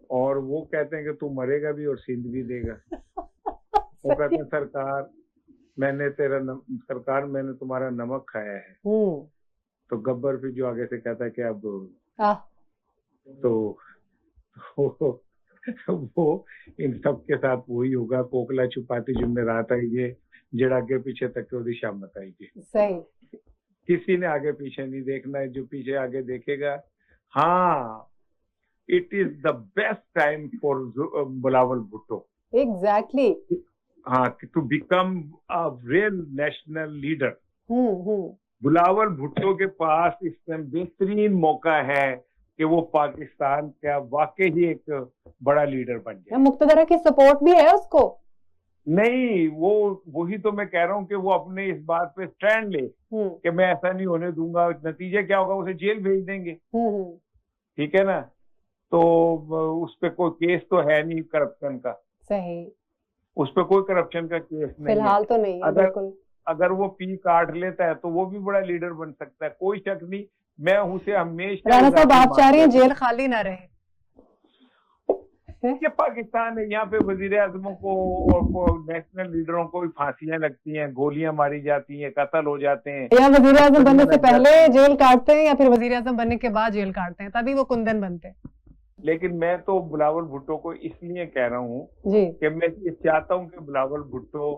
और वो कहते हैं कि तू मरेगा भी और सिंध भी देगा। वो कहते हैं सरकार मैंने तुम्हारा नमक खाया है। तो गब्बर फिर जो आगे से कहता है कि अब तो वो इन सब के साथ वही होगा। कोकला छुपाती जुमेरात आएगी, जड़ आगे पीछे तक वो शामत आएगी। सही, किसी ने आगे पीछे नहीं देखना है। जो पीछे आगे देखेगा, हाँ, it is the best time for Bilawal Bhutto. Exactly. हाँ, to become a real national leader. Bilawal Bhutto के पास इस टाइम बेहतरीन मौका है कि वो पाकिस्तान का वाकई ही एक बड़ा लीडर बन जाए। मुक्तदरा की सपोर्ट भी है उसको? नहीं, वही तो मैं कह रहा हूँ कि वो अपने इस बात पे स्टैंड ले कि मैं ऐसा नहीं होने दूंगा। नतीजा क्या होगा? उसे जेल भेज देंगे। ठीक है ना? तो उस पे कोई केस तो है नहीं करप्शन का। सही, उस पे कोई करप्शन का केस नहीं फिलहाल तो नहीं है। अगर वो पी काट लेता है तो वो भी बड़ा लीडर बन सकता है, कोई शक नहीं। मैं उसे हमेशा राणा साहब, आप चाह रहे हैं जेल खाली ना रहे? ये पाकिस्तान है, यहाँ पे वजीर आजमों को और नेशनल लीडरों को भी फांसियां लगती हैं, गोलियां मारी जाती हैं, कत्ल हो जाते हैं। या वजीर आजम बनने से पहले जेल काटते हैं या फिर वजीर आजम बनने के बाद जेल काटते हैं, तभी वो कुंदन बनते हैं। लेकिन मैं तो बिलावल भुट्टो को इसलिए कह रहा हूँ कि मैं ये चाहता हूँ कि बिलावल भुट्टो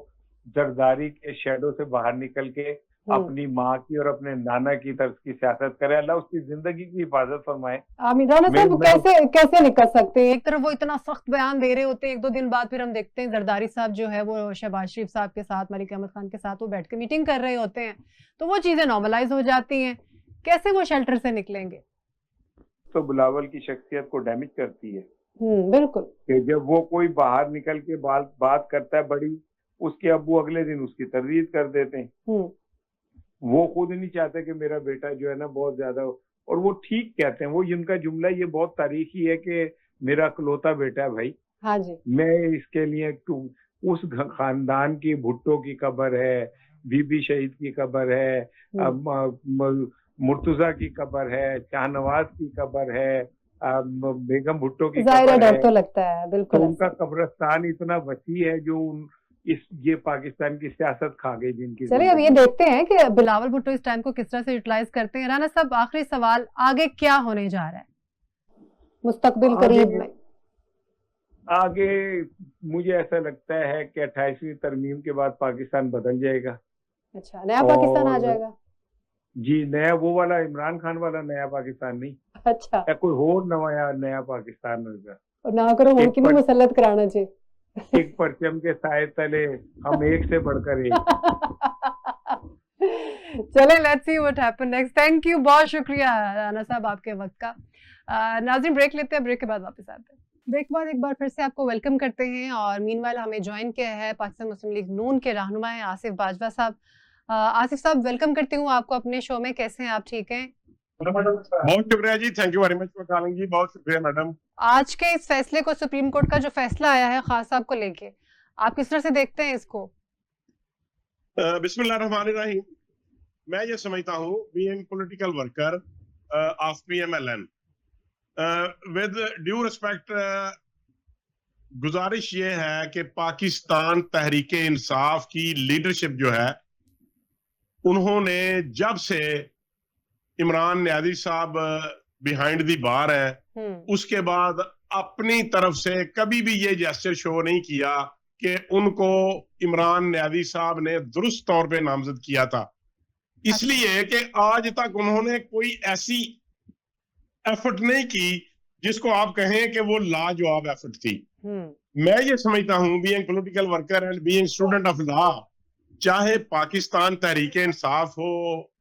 जरदारी के शेडो से बाहर निकल के अपनी माँ की और अपने नाना की तरफ की सियासत करे। अल्लाह उसकी जिंदगी की हिफाजत फरमाए। आमीन। राणा साहब, कैसे निकल सकते हैं? एक तरफ वो इतना सख्त बयान दे रहे होते हैं, 1-2 दिन बाद फिर हम देखते हैं जरदारी साहब जो है वो शहबाज शरीफ साहब के साथ, मलिक अहमद खान के साथ वो बैठ के मीटिंग कर रहे होते हैं, तो वो चीजें नॉर्मलाइज हो जाती हैं। कैसे वो शेल्टर से निकलेंगे? तो बिलावल की शख्सियत को डैमेज करती है। बिल्कुल। कि जब वो कोई बाहर निकल के बात करता है बड़ी, उसके अब्बू अगले दिन उसकी तरदीद कर देते हैं। वो खुद नहीं चाहते कि मेरा बेटा जो है ना बहुत ज्यादा, और वो ठीक कहते हैं। वो इनका जुमला ये बहुत तारीखी है कि मेरा इकलौता बेटा है भाई। हाँ जी। मैं इसके लिए उस खानदान की भुट्टो की कब्र है, बीबी शहीद की कब्र है, मुर्तजा की कब्र है, शाहनवाज की कब्र है, बेगम भुट्टो की कब्र है। डर तो लगता है, बिल्कुल। तो उनका कब्रिस्तान इतना वसी है जो ये पाकिस्तान की सियासत खा गई जिनकी। चलिए अब ये देखते हैं कि बिलावल भुट्टो इस टाइम को किस तरह से यूटिलाइज करते हैं। राना साहब, आखिरी सवाल, आगे क्या होने जा रहा है मुस्तकबिल करीब में? आगे मुझे ऐसा लगता है कि 28वीं तरमीम के बाद पाकिस्तान बदल जाएगा। अच्छा, नया पाकिस्तान आ जाएगा? जी, नया वो वाला इमरान खान वाला नया पाकिस्तान नहीं। अच्छा, या कोई और नया पाकिस्तान होगा। और ना करो उनकी भी मुसल्लत कराना चाहिए। एक परचम के साए तले हम एक से बढ़कर एक। चले, let's see what happen next. Thank you, बहुत शुक्रिया राना साहब आपके वक्त का। नाज़रीन, ब्रेक लेते हैं, ब्रेक के बाद वापस आते हैं। ब्रेक के बाद एक बार फिर से आपको वेलकम करते हैं और मीनवाइल हमें ज्वाइन किया है पाकिस्तान मुस्लिम लीग नून के रहनुमा हैं आसिफ बाजवा साहब। आसिफ साहब, वेलकम करती हूँ आपको अपने शो में। कैसे हैं आप? ठीक हैं? बहुत शुक्रिया जी, thank you very much for calling जी। बहुत शुक्रिया मैडम। आज के इस फैसले को, सुप्रीम कोर्ट का जो फैसला आया है खान साहब को लेके, आप किस तरह से देखते हैं इसको? बिस्मिल्लाहिर्रहमानिर्रहीम। मैं ये समझता हूँ, being political worker of PMLN, with due respect, गुजारिश ये है कि पाकिस्तान तहरीके इंसाफ की लीडरशिप जो है, उन्होंने जब से इमरान न्याजी साहब बिहाइंड दी बार है, उसके बाद अपनी तरफ से कभी भी ये जेस्चर शो नहीं किया कि उनको इमरान न्याजी साहब ने दुरुस्त तौर पे नामजद किया था। इसलिए कि आज तक उन्होंने कोई ऐसी एफर्ट नहीं की जिसको आप कहें कि वो लाजवाब एफर्ट थी। मैं ये समझता हूँ, being political worker and being student of law, चाहे पाकिस्तान तहरीके इंसाफ हो,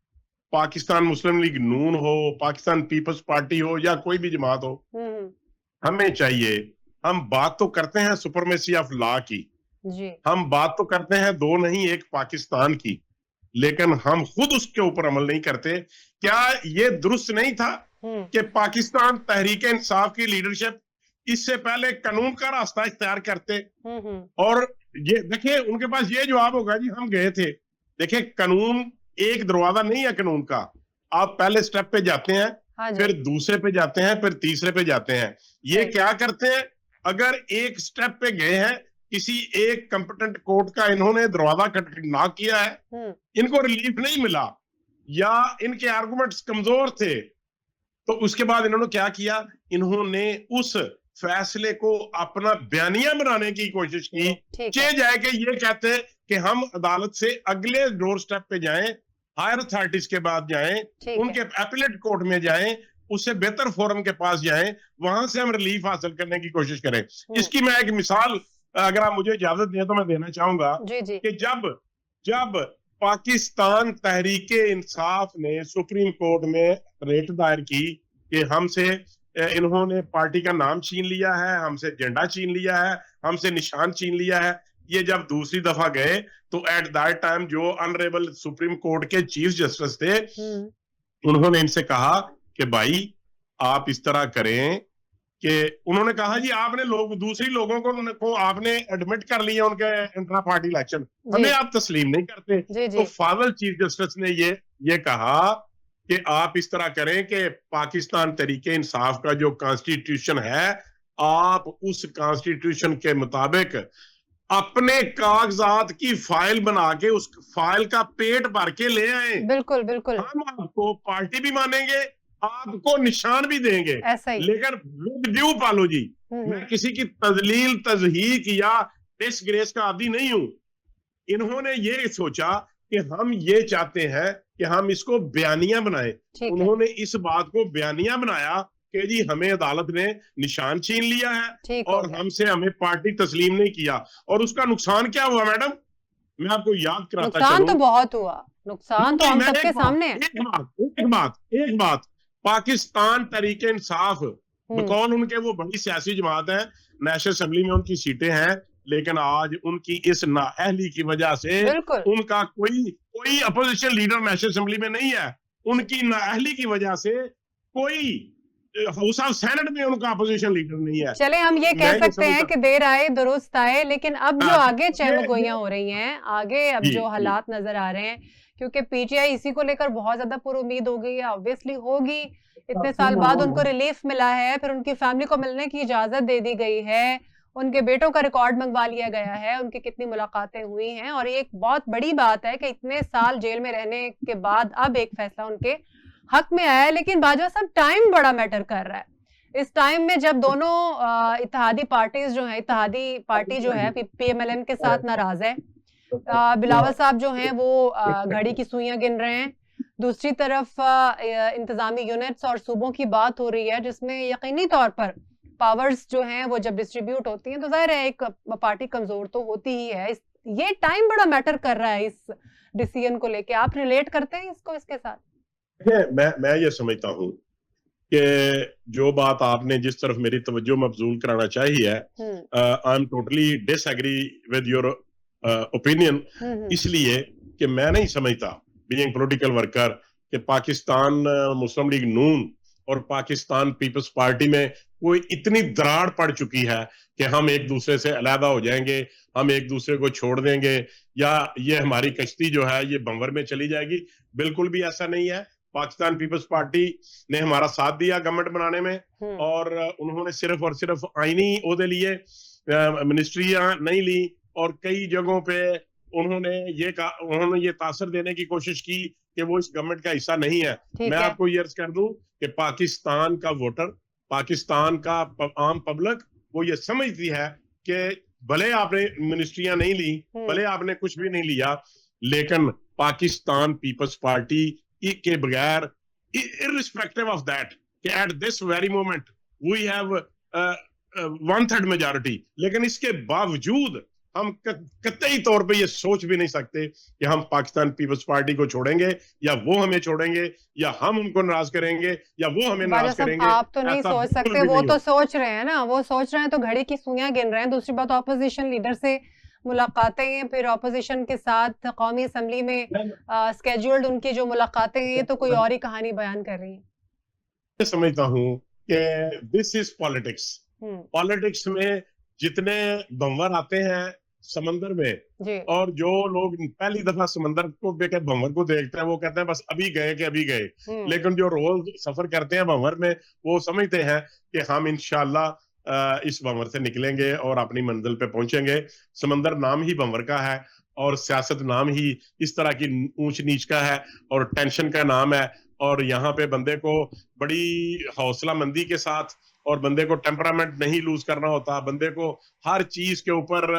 पाकिस्तान मुस्लिम लीग नून हो, पाकिस्तान पीपल्स पार्टी हो, या कोई भी जमात हो, हमें चाहिए, हम बात तो करते हैं सुपरमेसी ऑफ लॉ की जी। हम बात तो करते हैं दो नहीं एक पाकिस्तान की, लेकिन हम खुद उसके ऊपर अमल नहीं करते। क्या ये दुरुस्त नहीं था कि पाकिस्तान तहरीके इंसाफ की लीडरशिप इससे पहले कानून का रास्ता इख्तियार करते? और ये देखिए, उनके पास ये जवाब होगा जी हम गए थे। देखिए, कानून एक दरवाजा नहीं है कानून का। आप पहले स्टेप पे जाते हैं, फिर दूसरे पे जाते हैं, फिर तीसरे पे जाते हैं। ये क्या करते हैं, अगर एक स्टेप पे गए हैं, किसी एक कंपिटेंट कोर्ट का इन्होंने दरवाजा नॉक किया है, इनको रिलीफ नहीं मिला या इनके आर्गुमेंट्स कमजोर थे, तो उसके बाद इन्होंने क्या किया, इन्होंने उस फैसले को अपना बयानिया बनाने की कोशिश की। चेंज है कि ये कहते हैं कि हम अदालत से अगले डोर स्टेप पे जाएं, हायर अथॉरिटीज के बाद जाएं, उनके एपीलेट कोर्ट में जाएं, उससे बेहतर फोरम के पास जाएं, वहां से हम रिलीफ हासिल करने की कोशिश करें। इसकी मैं एक मिसाल, अगर आप मुझे इजाजत दें तो मैं देना चाहूंगा कि जब पाकिस्तान तहरीके इंसाफ ने सुप्रीम कोर्ट में रेट दायर की कि हमसे इन्होंने पार्टी का नाम छीन लिया है, हमसे झंडा छीन लिया है, हमसे निशान छीन लिया है, ये जब दूसरी दफा गए तो एट दैट टाइम जो ऑनरेबल सुप्रीम कोर्ट के चीफ जस्टिस थे, उन्होंने इनसे कहा कि भाई आप इस तरह करें कि, उन्होंने कहा जी आपने दूसरी लोगों को आपने एडमिट कर लिया उनके इंट्रा पार्टी इलेक्शन, हमें आप तस्लीम नहीं करते। तो फादर चीफ जस्टिस ने ये कहा कि आप इस तरह करें कि पाकिस्तान तरीके इंसाफ का जो कॉन्स्टिट्यूशन है, आप उस कॉन्स्टिट्यूशन के मुताबिक अपने कागजात की फाइल बना के उस फाइल का पेट भर के ले आए। बिल्कुल बिल्कुल, हम आपको पार्टी भी मानेंगे, आपको निशान भी देंगे, लेकिन विद ड्यू अपॉलॉजी। मैं किसी की तजलील तजहीक या डिसग्रेस का आदी नहीं हूं। इन्होंने ये सोचा कि हम ये चाहते हैं कि हम इसको बयानिया बनाएं। उन्होंने इस बात को बयानिया बनाया कि जी हमें अदालत ने निशान छीन लिया है और हमें पार्टी तस्लीम नहीं किया। और उसका नुकसान क्या हुआ मैडम, मैं आपको याद कराता चलूं। नुकसान तो बहुत हुआ, नुकसान तो हम सबके सामने है। एक बात, पाकिस्तान तरीके इंसाफ बकौल उनके वो बड़ी सियासी जमात है, नेशनल असेंबली में उनकी सीटें हैं, लेकिन आज उनकी इस नाअहली की वजह से उनका कोई अपोजिशन लीडर नेशनल असेंबली में नहीं है। उनकी नाअहली की वजह से कोई हाउस ऑफ सेनेट में उनका अपोजिशन लीडर नहीं है। चले हम ये कह सकते हैं कि देर आए दुरुस्त आए, लेकिन अब जो आगे चहमगोइयां हो रही हैं, आगे अब जो हालात नजर आ रहे हैं, क्योंकि पीटीआई इसी को लेकर बहुत ज्यादा पुरुमीद हो गई है, ऑब्वियसली होगी। इतने साल बाद उनको रिलीफ मिला है, फिर उनकी फैमिली को मिलने की इजाजत दे दी गई है, उनके बेटों का रिकॉर्ड मंगवा लिया गया है, उनकी कितनी मुलाकातें हुई हैं। और ये एक बहुत बड़ी बात है कि इतने साल जेल में रहने के बाद अब एक फैसला उनके हक में आया है। लेकिन बाजवा साहब, टाइम बड़ा मैटर कर रहा है। इस टाइम में जब दोनों इत्तेहादी पार्टीज जो है, इत्तेहादी पार्टी जो है PMLN के साथ नाराज है, बिलावल साहब जो हैं वो घड़ी की सुइयां गिन रहे हैं, दूसरी तरफ इंतजामी यूनिट्स और सूबों की बात हो रही है जिसमें यकीनी तौर पर पावर्स जो हैं वो जब डिस्ट्रीब्यूट होती हैं तो जाहिर है एक पार्टी कमजोर तो होती ही है। ये टाइम बड़ा मैटर कर रहा है इस डिसीजन को लेके। आप रिलेट करते हैं इसको इसके साथ? मैं ये समझता हूँ कि जो बात आपने जिस तरफ मेरी तवज्जो मबजूल कराना चाहिए है, I am totally disagree with your opinion, इसलिए कि मैं नहीं समझता बीइंग पॉलिटिकल वर्कर कि पाकिस्तान मुस्लिम लीग नून और पाकिस्तान पीपल्स पार्टी में कोई इतनी दरार पड़ चुकी है कि हम एक दूसरे से अलहदा हो जाएंगे, हम एक दूसरे को छोड़ देंगे, या ये हमारी कश्ती जो है ये बंवर में चली जाएगी। बिल्कुल भी ऐसा नहीं है। पाकिस्तान पीपल्स पार्टी ने हमारा साथ दिया गवर्नमेंट बनाने में, और उन्होंने सिर्फ और सिर्फ आईनी ओहदे लिए, मिनिस्ट्रियां नहीं ली, और कई जगहों पे उन्होंने ये तासर देने की कोशिश की कि वो इस गवर्नमेंट का हिस्सा नहीं है। मैं आपको ये अर्ज कर दूं कि पाकिस्तान का वोटर, पाकिस्तान का आम पब्लिक वो ये समझती है कि भले आपने मिनिस्ट्रियां नहीं ली, भले आपने कुछ भी नहीं लिया, लेकिन पाकिस्तान पीपल्स पार्टी के बगैर, irrespective of that, कि at this very moment we have 1/3 majority, लेकिन इसके बावजूद हम कतई तौर पे ये सोच भी नहीं सकते कि हम पाकिस्तान पीपल्स पार्टी को छोड़ेंगे, या वो हमें छोड़ेंगे, या हम उनको नाराज करेंगे, या वो हमें नाराज करेंगे। आप तो नहीं सोच सकते, वो तो सोच रहे हैं ना, वो सोच रहे हैं तो घड़ी की सुइयां गिन रहे हैं। दूसरी बात, ऑपोजिशन लीडर से मुलाकातें हैं, फिर ऑपोजिशन के साथ कौमी असेंबली में स्केड्यूल्ड उनकी जो मुलाकातें हैं, ये तो कोई और ही कहानी बयान कर रही है। मैं समझता हूँ कि दिस इज पॉलिटिक्स। पॉलिटिक्स में जितने बंवर आते हैं समंदर में, और जो लोग पहली दफा समंदर को भंवर को देखते हैं वो कहते हैं बस अभी गए कि अभी गए, लेकिन जो रोज सफर करते हैं भंवर में वो समझते हैं कि हम इंशाल्लाह इस भंवर से निकलेंगे और अपनी मंजिल पे पहुंचेंगे। समंदर नाम ही भंवर का है, और सियासत नाम ही इस तरह की ऊंच नीच का है, और टेंशन का नाम है। और यहाँ पे बंदे को बड़ी हौसला मंदी के साथ, और बंदे को टेम्परामेंट नहीं लूज करना होता, बंदे को हर चीज के ऊपर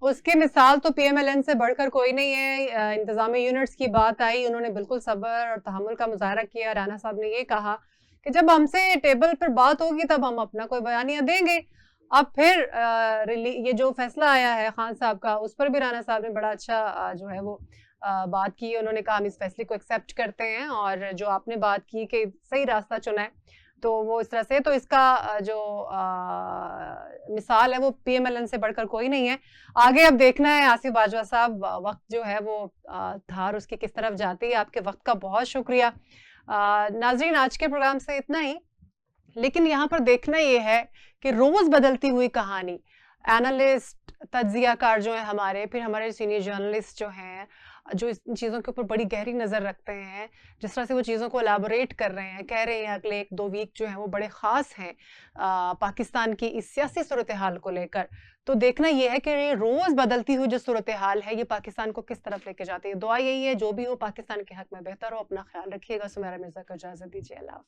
उसकी मिसाल तो PMLN से बढ़कर कोई नहीं है। इंतजामी यूनिट्स की बात आई, उन्होंने बिल्कुल सब्र और तहम्मुल का मुजाहरा किया। राना साहब ने ये कहा कि जब हमसे टेबल पर बात होगी तब हम अपना कोई बयानिया देंगे। अब फिर ये जो फैसला आया है खान साहब का, उस पर भी राना साहब ने बड़ा अच्छा जो है वो बात की। उन्होंने कहा हम इस फैसले को एक्सेप्ट करते हैं, और जो आपने बात की कि सही रास्ता चुना है, तो वो इस तरह से, तो इसका जो मिसाल है वो PMLN से बढ़कर कोई नहीं है। आगे अब देखना है आसिफ बाजवा साहब, वक्त जो है वो धार उसकी किस तरफ जाती है। आपके वक्त का बहुत शुक्रिया। नाजरीन, आज के प्रोग्राम से इतना ही, लेकिन यहाँ पर देखना ये है कि रोज बदलती हुई कहानी, एनालिस्ट, तज्जियाकार जो है हमारे, फिर हमारे सीनियर जर्नलिस्ट जो हैं, जो इन चीज़ों के ऊपर बड़ी गहरी नज़र रखते हैं, जिस तरह से वो चीज़ों को एलाबोरेट कर रहे हैं, कह रहे हैं अगले 1-2 वीक जो है वो बड़े ख़ास हैं पाकिस्तान की इस सियासी सूरत हाल को लेकर। तो देखना ये है कि रोज़ बदलती हुई जो सूरत हाल है ये पाकिस्तान को किस तरफ लेके जाती है। दुआ यही है जो भी हो पाकिस्तान के हक में बेहतर हो। अपना ख्याल रखिएगा। सुमेरा मिर्ज़ा को इजाज़त दीजिए। अल्लाह हाफ़िज़।